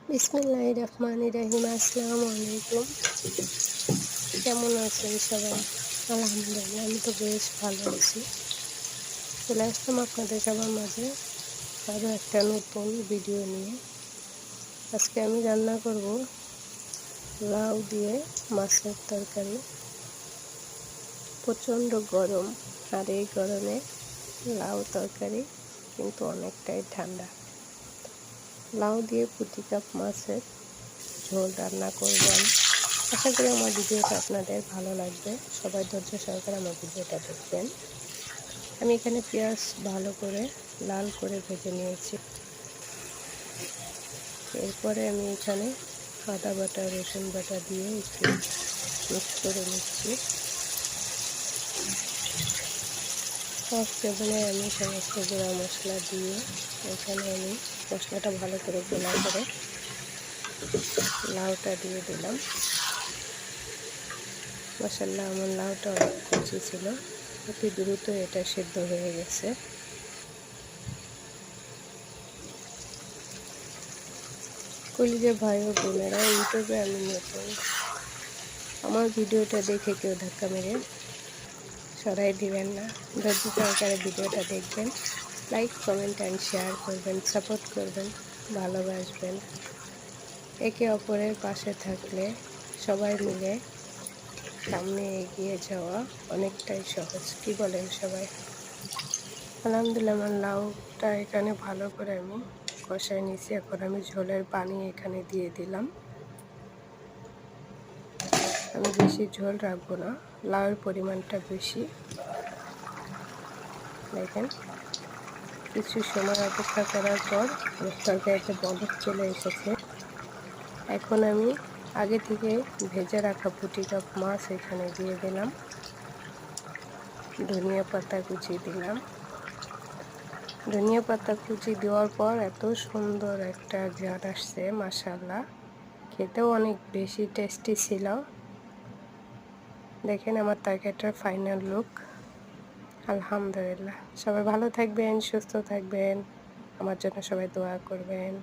বিসমিল্লাহির রহমানির রহিম। আসসালামু আলাইকুম। কেমন আছেন সবাই? আলহামদুলিল্লাহ, আমি তো বেশ ভালো আছি। চলে আসলাম আপনাদের সবার মাঝে আরও একটা নতুন ভিডিও নিয়ে। আজকে আমি রান্না করব লাউ দিয়ে মাছের তরকারি। প্রচণ্ড গরম, আর এই গরমে লাউ তরকারি কিন্তু অনেকটাই ঠান্ডা। লাউ দিয়ে প্রতি কাপ মাছের ঝোল রান্না করব আমি। আশা করি আমার ভিডিওটা আপনাদের ভালো লাগবে। সবাই ধৈর্য সহকারে আমার ভিডিওটা দেখবেন। আমি এখানে পেঁয়াজ ভালো করে লাল করে ভেজে নিয়েছি। এরপরে আমি এখানে আদা বাটা রসুন বাটা দিয়ে একটু মিক্স করে নিচ্ছি। সব টেবিলে আমি সমস্ত গুঁড়া মশলা দিয়ে এখানে আমি মশলাটা ভালো করে গোলা করে লাউটা দিয়ে দিলাম। মাশাআল্লাহ, আমার লাউটা অনেক কচি ছিল, অতি দ্রুত এটা সিদ্ধ হয়ে গেছে। কলিজা ভাই ও বোনেরা, ইউটিউবে আমি নতুন, আমার ভিডিওটা দেখে কেউ ধাক্কা মেরে সরাই দিবেন না। ধৈর্য সহকারে ভিডিওটা দেখবেন, লাইক কমেন্ট অ্যান্ড শেয়ার করবেন, সাপোর্ট করবেন, ভালোবাসবেন। একে অপরের পাশে থাকলে সবাই মিলে সামনে এগিয়ে যাওয়া অনেকটাই সহজ। কি বলেন সবাই? আলহামদুলিল্লাহ, আমার লাউটা এখানে ভালো করে আমি কষাই নিয়েছি। এখন আমি ঝোলের পানি এখানে দিয়ে দিলাম। আমি বেশি ঝোল রাখবো না, লাউয়ের পরিমাণটা বেশি। দেখেন, কিছু সময় অপেক্ষা করার পর তরকারিতে বলক চলে এসেছে। এখন আমি আগে থেকে ভেজে রাখা প্রতি কাপ মাছ এখানে দিয়ে দিলাম। ধনিয়া পাতা কুচি দিলাম। ধনিয়া পাতা কুচি দেওয়ার পর এত সুন্দর একটা ঝাল আসছে, মাশাআল্লাহ, খেতেও অনেক বেশি টেস্টি ছিল। দেখেন আমার তরকারিটার ফাইনাল লুক। আলহামদুলিল্লাহ, সবাই ভালো থাকবেন, সুস্থ থাকবেন, আমার জন্য সবাই দোয়া করবেন।